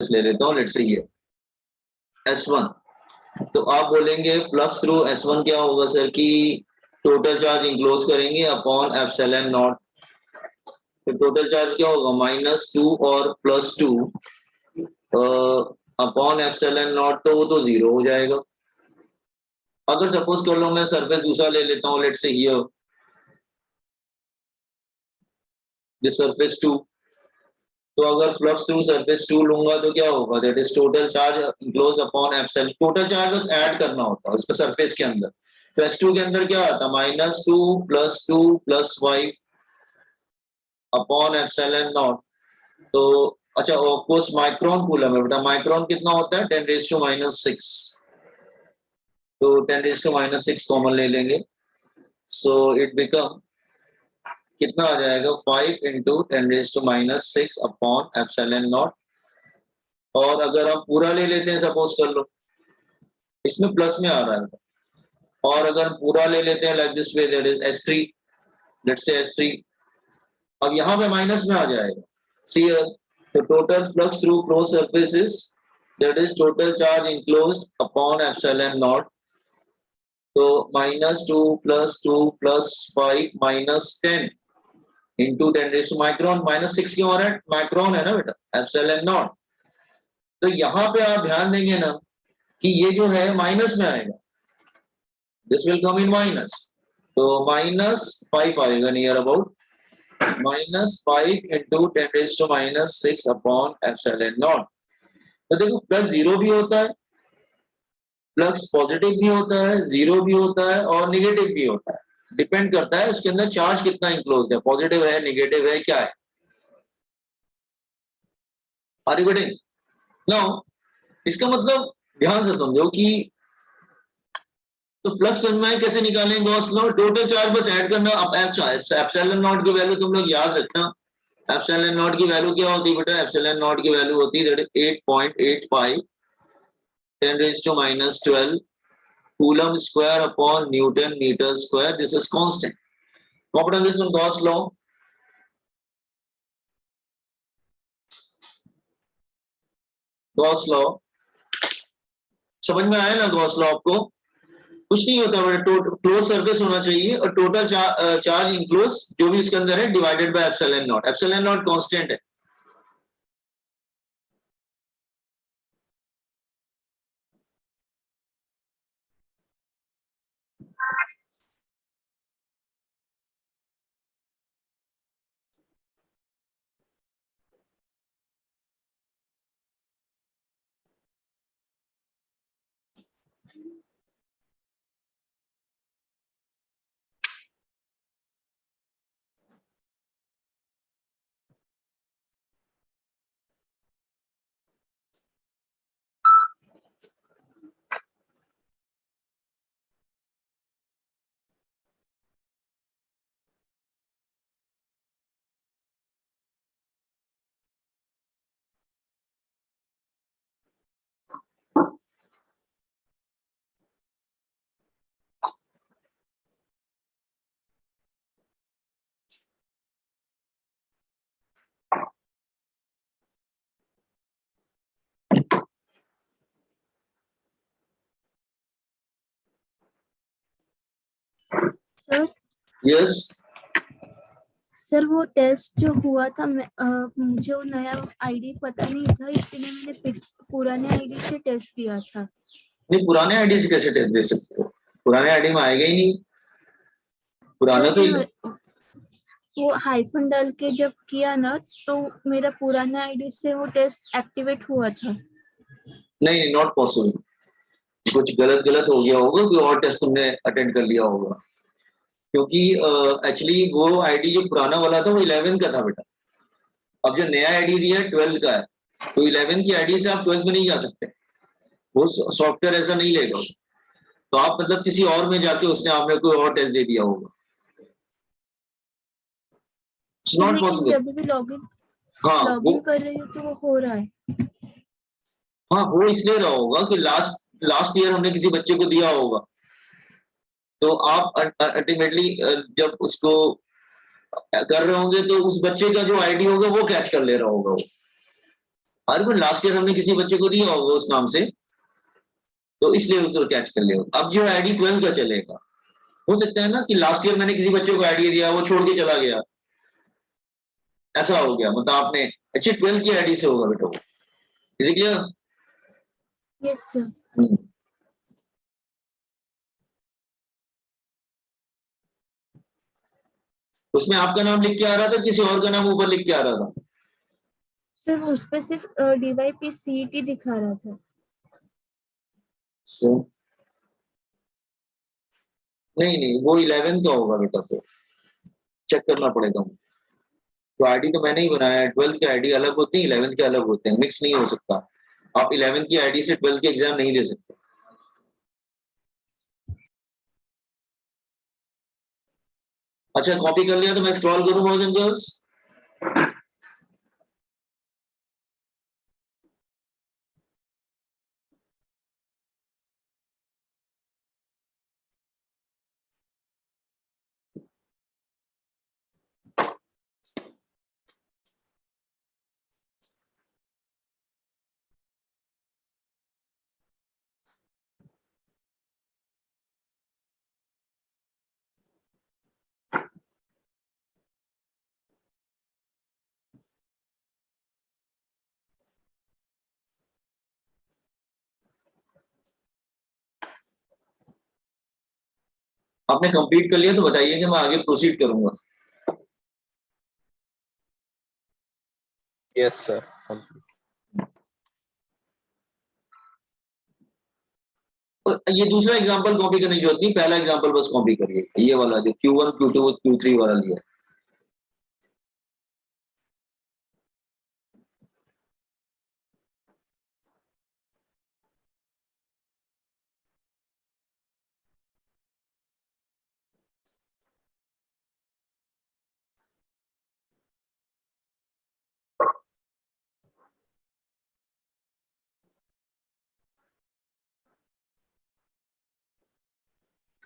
ले लेता हूँ, लेट्स से ये S1। तो आप बोलेंगे फ्लक्स थ्रू S1 क्या होगा सर कि टोटल चार्ज इंक्लोज करेंगे अपॉन एप्सिलॉन नॉट। तो टोटल चार्ज क्या होगा -2 और +2 अपॉन एप्सिलॉन नॉट, तो वो तो 0 हो जाएगा। अगर सपोज कर लो मैं सरफेस दूसरा ले लेता हूँ, let's say here this surface 2। तो अगर फ्लक्स थ्रू सरफेस 2 लूंगा तो क्या होगा, that is total charge enclose upon epsilon. Total charge बस ऐड करना होता है उसके सरफेस के अंदर। तो S2 के अंदर क्या आता है, -2 +2 +5 अपॉन एप्सिलॉन नॉट। तो अच्छा, ऑफ कोर्स माइक्रोन कूलम है बेटा, माइक्रोन कितना होता है 10⁻⁻⁶। तो 10⁻⁻⁶ कॉमन ले लेंगे, सो इट बिकम कितना आ जाएगा 5 × 10⁻⁶ अपॉन एप्सिलॉन नॉट। और अगर हम पूरा ले लेते हैं, सपोज कर लो इसमें प्लस में आ रहा है, और अगर हम पूरा ले लेते हैं like this way, that is S3, let's say S3, अब यहाँ पे माइनस में आ जाएगा। सी the total flux through closed surface is, that is total charge enclosed upon epsilon naught. तो -2 +2 +5 -10 into 10⁻⁻⁰ -6 क्यों आ रहा है, माइक्रोन है ना बेटा, एप्सिलॉन नॉट। तो यहाँ पे आप ध्यान देंगे ना कि ये जो है माइनस में आएगा, this will come in minus. तो -5 आएगा near about, -5 × 10⁻⁻⁶ upon epsilon not. तो देखो प्लस 0 भी होता है, प्लस पॉजिटिव भी होता है, 0 भी होता है और निगेटिव भी होता है। डिपेंड करता है उसके अंदर चार्ज कितना इंक्लोज है, पॉजिटिव है, निगेटिव है, क्या है। Are you getting now? इसका मतलब ध्यान से समझो कि तो फ्लक्स में कैसे निकालेंगे गॉस लॉ, टोटल चार्ज बस ऐड करना। अब एप्सिलॉन नॉट की वैल्यू तुम लोग याद रखना। एप्सिलॉन नॉट की वैल्यू क्या होती है बेटा, एप्सिलॉन नॉट की वैल्यू होती है 8.85 10⁻12 Coulomb square upon Newton meter square. This is constant. Copy this one, Gauss law. Gauss law. समझ में आया ना गॉस लॉ आपको? कुछ नहीं होता बेटा, क्लोज सरफेस होना चाहिए और टोटल चार्ज इंक्लोज जो भी इसके अंदर है divided by epsilon not. Epsilon not constant है। सर यस सर वो टेस्ट जो हुआ था मुझे वो नया आईडी पता नहीं था, इसलिए मैंने पुराने आईडी से टेस्ट दिया था। नहीं, पुराने आईडी से कैसे टेस्ट दे सकते हो, पुराने आईडी में आएगा ही नहीं। पुराना तो वो हाइफन डाल के जब किया ना तो मेरा पुराना आईडी से वो टेस्ट एक्टिवेट हुआ था। नहीं, नॉट पॉसिबल। कुछ गलत हो गया होगा, कोई और टेस्ट तुमने अटेंड कर लिया होगा। क्योंकि एक्चुअली वो आईडी जो पुराना वाला था वो 11 का था बेटा। अब जो नया आईडी दिया है 12 का है, तो 11 की आईडी से आप 12 में नहीं जा सकते, वो सॉफ्टवेयर ऐसा नहीं लेगा। तो आप मतलब किसी और में जाके उसने आपने कोई और टेस्ट दे दिया होगा। It's not possible. जब भी लॉगिन कर रही हूँ तो वो हो रहा है। हाँ, वो इसलिए रहा होगा कि लास्ट ईयर हमने किसी बच्चे को दिया होगा, तो आप अल्टीमेटली जब उसको कर रहे होंगे तो उस बच्चे का जो आईडी होगा वो कैच कर ले रहा होगा वो। और फिर लास्ट ईयर हमने किसी बच्चे को दिया होगा उस नाम से, तो इसलिए उसको कैच कर लिया। अब जो आईडी 12 का चलेगा, हो सकता है ना कि लास्ट ईयर मैंने किसी बच्चे को आईडी दिया, वो छोड़ के चला गया, ऐसा हो गया, मतलब आपने अच्छी 12 की आईडी से होगा बेटा वो। Is it clear? Yes sir. उसमें आपका नाम लिख के आ रहा था, किसी और का नाम ऊपर लिख के आ रहा था? सर उस पे सिर्फ DYP-CET दिखा रहा था। So, नहीं नहीं, वो 11 का होगा बेटा, तो चेक करना पड़ेगा। तो आईडी तो मैंने ही बनाया है, 12 के आईडी अलग होती है, 11 के अलग होते हैं, मिक्स नहीं हो सकता। आप 11 की आईडी से 12 के एग्जाम नहीं दे सकते। अच्छा, कॉपी कर लिया तो मैं स्क्रॉल करूं बॉयज एंड गर्ल्स? आपने कंप्लीट कर लिया तो बताइए कि मैं आगे प्रोसीड करूंगा। Yes sir. ये दूसरा एग्जांपल कॉपी करने की जरूरत नहीं, पहला एग्जांपल बस कॉपी करिए, ये वाला जो Q1 Q2 Q3 वाला लिया।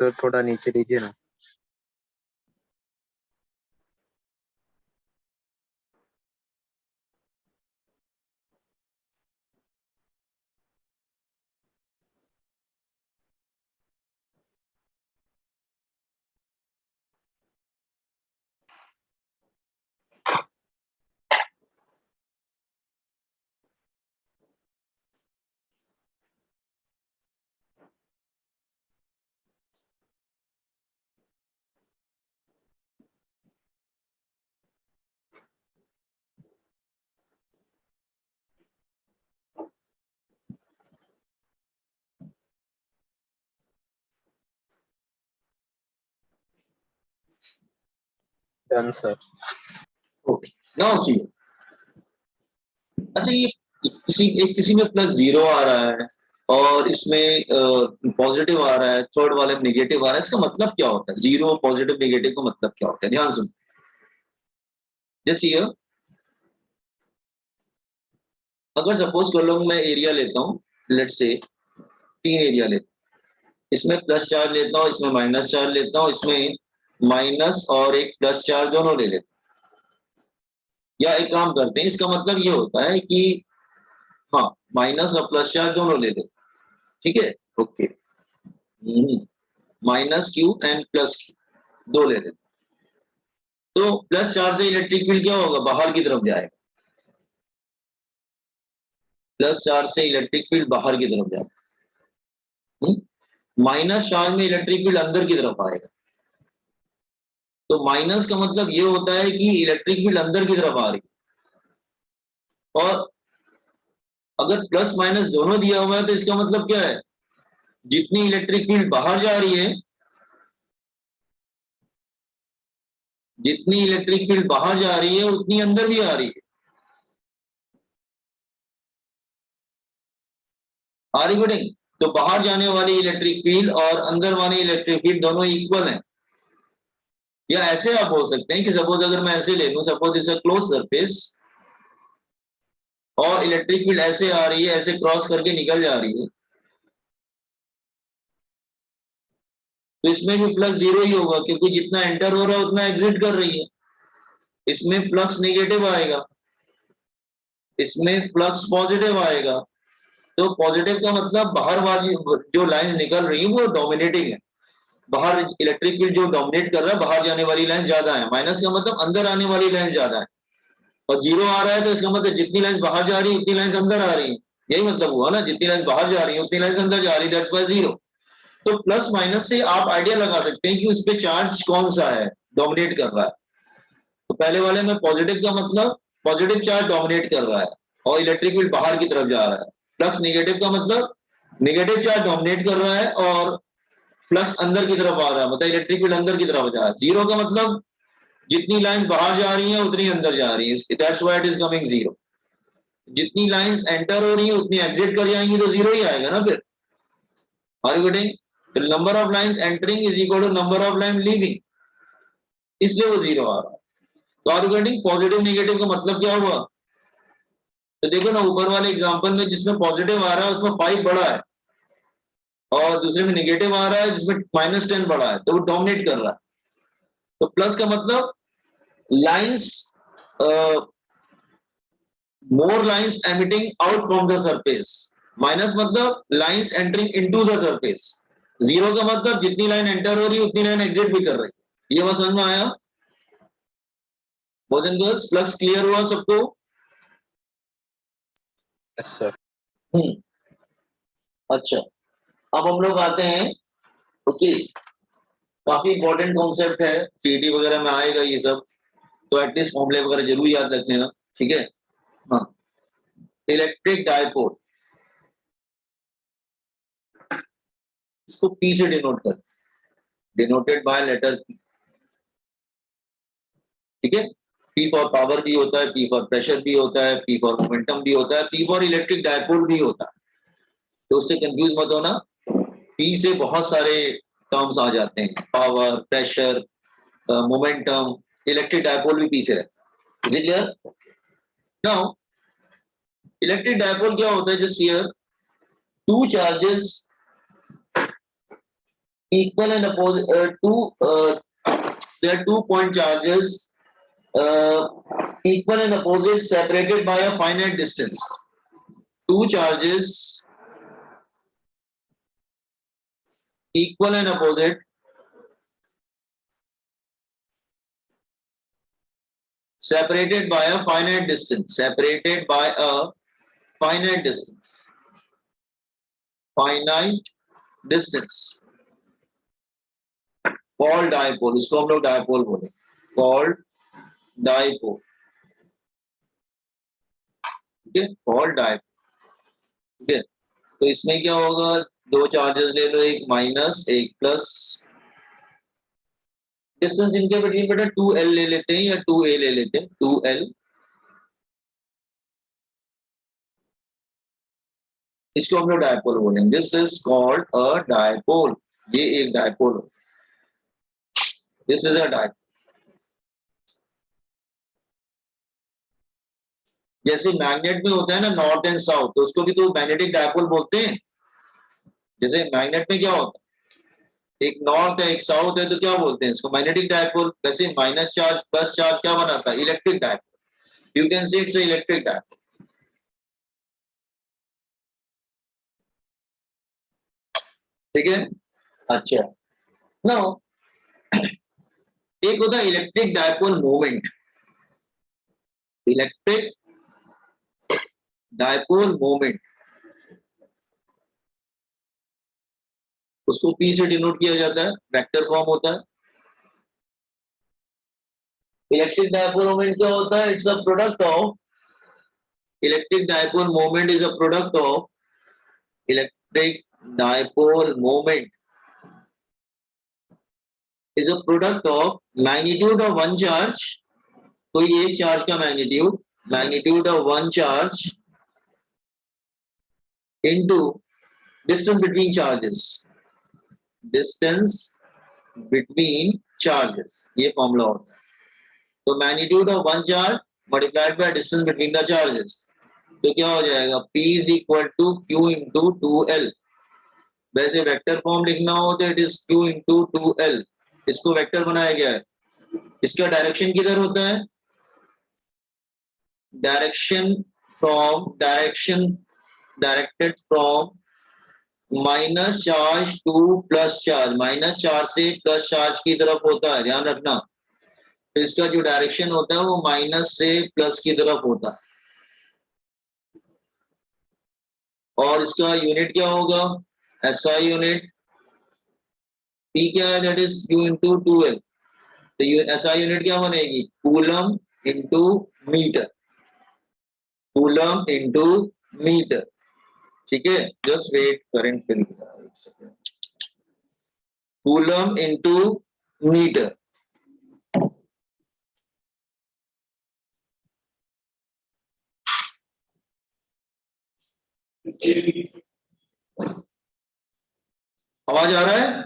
तो थोड़ा नीचे लीजिए ना। Done sir. Okay, now see. अच्छा, ये किसी में प्लस 0 आ रहा है और इसमें पॉजिटिव आ रहा है, थर्ड वाले में नेगेटिव आ रहा है, इसका मतलब क्या होता है? 0 पॉजिटिव नेगेटिव का मतलब क्या होता है? ध्यान सुन। जैसे अगर सपोज कर लो मैं एरिया लेता हूँ, लेट से 3 एरिया लेता हूँ, इसमें प्लस चार्ज लेता हूँ, इसमें माइनस चार्ज लेता हूँ, इसमें माइनस और एक प्लस चार्ज दोनों ले लेता हूँ। या एक काम करते हैं, इसका मतलब ये होता है कि हाँ, माइनस और प्लस चार्ज दोनों ले लेते हैं, ठीक है? Okay, minus Q and plus Q दो ले लेते हैं। तो प्लस चार्ज से इलेक्ट्रिक फील्ड क्या होगा? बाहर की तरफ जाएगा। प्लस चार्ज से इलेक्ट्रिक फील्ड बाहर की तरफ जाएगा। माइनस चार्ज में इलेक्ट्रिक फील्ड अंदर की तरफ आएगा। तो माइनस का मतलब ये होता है कि इलेक्ट्रिक फील्ड अंदर की तरफ आ रही है, और अगर प्लस माइनस दोनों दिया हुआ है तो इसका मतलब क्या है? जितनी इलेक्ट्रिक फील्ड बाहर जा रही है, जितनी इलेक्ट्रिक फील्ड बाहर जा रही है उतनी अंदर भी आ रही है। आ रही बेटे? तो बाहर जाने वाली इलेक्ट्रिक फील्ड और अंदर वाली इलेक्ट्रिक फील्ड दोनों इक्वल है। या ऐसे आप बोल सकते हैं कि सपोज अगर मैं ऐसे ले लूं, suppose is a close surface और इलेक्ट्रिक फील्ड ऐसे आ रही है, ऐसे क्रॉस करके निकल जा रही है, तो इसमें भी फ्लक्स 0 ही होगा, क्योंकि जितना एंटर हो रहा है उतना एग्जिट कर रही है। इसमें फ्लक्स नेगेटिव आएगा। इसमें फ्लक्स पॉजिटिव आएगा। तो पॉजिटिव का मतलब बाहर वाली जो लाइन निकल रही है वो डोमिनेटिंग है, बाहर इलेक्ट्रिक फील्ड जो डोमिनेट कर रहा है, बाहर जाने वाली लाइन ज्यादा है। माइनस का मतलब अंदर आने वाली लाइन ज्यादा है, और जीरो आ रहा है तो इसका मतलब जितनी लाइन बाहर जा रही है उतनी लाइन अंदर आ रही है, यही मतलब हुआ ना, जितनी लाइन बाहर जा रही है उतनी लाइन अंदर जा रही है, दैट्स व्हाई जीरो। तो प्लस माइनस से आप आइडिया लगा सकते हैं कि उस पे चार्ज कौन सा है, डोमिनेट कर रहा है। तो पहले वाले में पॉजिटिव का मतलब पॉजिटिव चार्ज डोमिनेट कर रहा है और इलेक्ट्रिक फील्ड बाहर की तरफ जा रहा है। फ्लक्स नेगेटिव का मतलब नेगेटिव चार्ज डोमिनेट कर रहा है और फ्लक्स अंदर की तरफ आ रहा है, मतलब इलेक्ट्रिक फील्ड अंदर की तरफ जा रहा है। जीरो का मतलब जितनी लाइन बाहर जा रही है उतनी अंदर जा रही है, that's why it is coming zero. जितनी लाइंस एंटर हो रही है उतनी एग्जिट कर जाएंगी तो जीरो ही आएगा ना फिर। Are you getting? The number of lines entering is equal to number of line leaving, इसलिए वो जीरो आ रहा है। तो are you getting? Positive negative का मतलब क्या हुआ? तो देखो ना ऊपर वाले एग्जांपल में जिसमें पॉजिटिव आ रहा है उसमें 5 बड़ा है, और दूसरे में नेगेटिव आ रहा है जिसमें -10 बड़ा है, तो वो डोमिनेट कर रहा है। तो प्लस का मतलब lines, more lines emitting out from the surface, minus मतलब lines entering into the surface. Zero का मतलब जितनी लाइन एंटर हो रही है उतनी लाइन एग्जिट भी कर रही है। ये बात समझ में आया? Boys and girls, flux clear हुआ सबको? Yes sir. अच्छा, अब हम लोग आते हैं, ओके, काफी इंपॉर्टेंट कॉन्सेप्ट है, सीईटी वगैरह में आएगा ये सब, तो एटलीस्ट फॉर्मूले वगैरह जरूर याद रख लेना, ठीक है? हाँ, इलेक्ट्रिक डायपोल, इसको P से डिनोट कर, डिनोटेड बाय लेटर P, ठीक है? P फॉर पावर भी होता है, P फॉर प्रेशर भी होता है, P फॉर मोमेंटम भी होता है, P फॉर इलेक्ट्रिक डायपोल भी होता है। तो उससे कंफ्यूज मत होना, P से बहुत सारे टर्म्स आ जाते हैं, power, pressure, momentum, electric dipole भी P से रहता है। Is it clear? Now electric dipole क्या होता है? Just here two charges equal and opposite, there are 2 point charges equal and opposite separated by a finite distance. Two charges equal and opposite separated by a finite distance, separated by a finite distance, finite distance, called dipole, इसको हम लोग dipole बोले, called dipole, ठीक है? called dipole, ठीक है? तो इसमें क्या होगा, दो चार्जेस ले लो, एक माइनस एक प्लस, डिस्टेंस इनके बिटवीन बेटा 2l ले लेते हैं या 2a ले लेते हैं, 2l, इसको हम लोग डायपोल बोलेंगे। This is called a dipole, ये एक डायपोल हो, दिस इज अ डायपोल। जैसे मैग्नेट में होता है ना नॉर्थ एंड साउथ, तो उसको भी तो मैग्नेटिक डायपोल बोलते हैं। जैसे मैग्नेट में क्या होता है, एक नॉर्थ है एक साउथ है, तो क्या बोलते हैं इसको? Magnetic dipole. वैसे माइनस चार्ज प्लस चार्ज क्या बनाता है? Electric dipole. You can see it's electric dipole, ठीक है? अच्छा, नाउ एक होता है electric dipole moment, electric dipole moment, उसको P से डिनोट किया जाता है, वेक्टर फॉर्म होता है। इलेक्ट्रिक डायपोल मोमेंट क्या होता है? It's a product of, electric dipole moment is a product of, electric dipole moment is a product of magnitude of one charge, कोई एक चार्ज का magnitude, magnitude of one charge into distance between charges, distance between charges, ये formula होता है। तो magnitude of one charge multiplied by distance between the charges, तो क्या हो जाएगा? P is equal to Q into 2L। वैसे वेक्टर फॉर्म लिखना हो तो it is Q into 2L, इसको वेक्टर बनाया गया है। इसका डायरेक्शन किधर होता है? Direction from directed from minus charge two plus charge, minus charge से प्लस चार्ज की तरफ होता है, ध्यान रखना। तो इसका जो डायरेक्शन होता है वो माइनस से प्लस की तरफ होता है। और इसका यूनिट क्या होगा? SI unit. पी क्या है? That is Q into 2L। तो एसआई यूनिट क्या बनेगी? Coulomb into metre, coulomb into metre. ठीक है, just wait, current fill coulomb into metre. आवाज आ रहा है?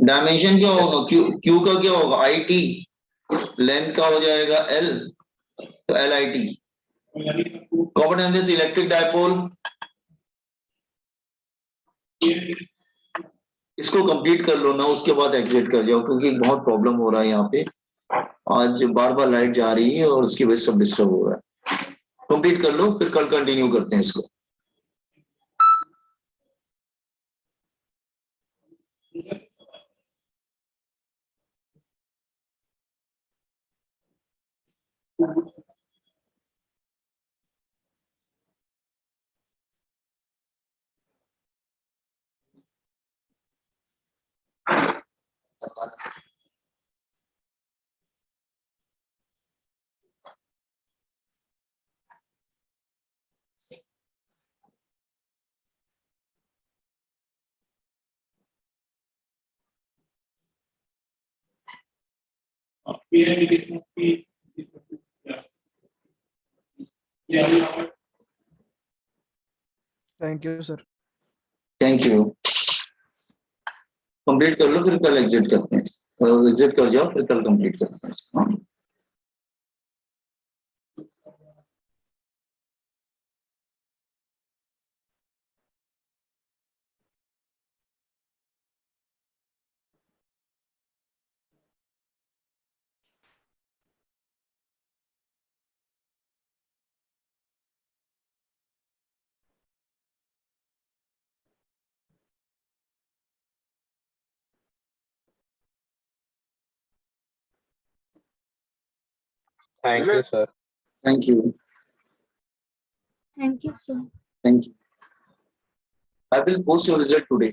डायमेंशन क्या होगा? क्यू का क्या होगा? I T. लेंथ का हो जाएगा एल, तो L I T. Common in this electric dipole. इसको कंप्लीट कर लो ना, उसके बाद एग्जिट कर जाओ, क्योंकि बहुत प्रॉब्लम हो रहा है यहाँ पे। आज बार बार लाइट जा रही है और उसकी वजह से सब डिस्टर्ब हो रहा है। कंप्लीट कर लो, फिर कल कंटिन्यू करते हैं इसको। Thank you sir. Thank you. Complete कर लो, फिर कल एग्जिट करते हैं। एग्जिट कर जाओ, फिर कल कंप्लीट करते हैं। Thank you, sir. Thank you. Thank you sir. Thank you. I will post your result today.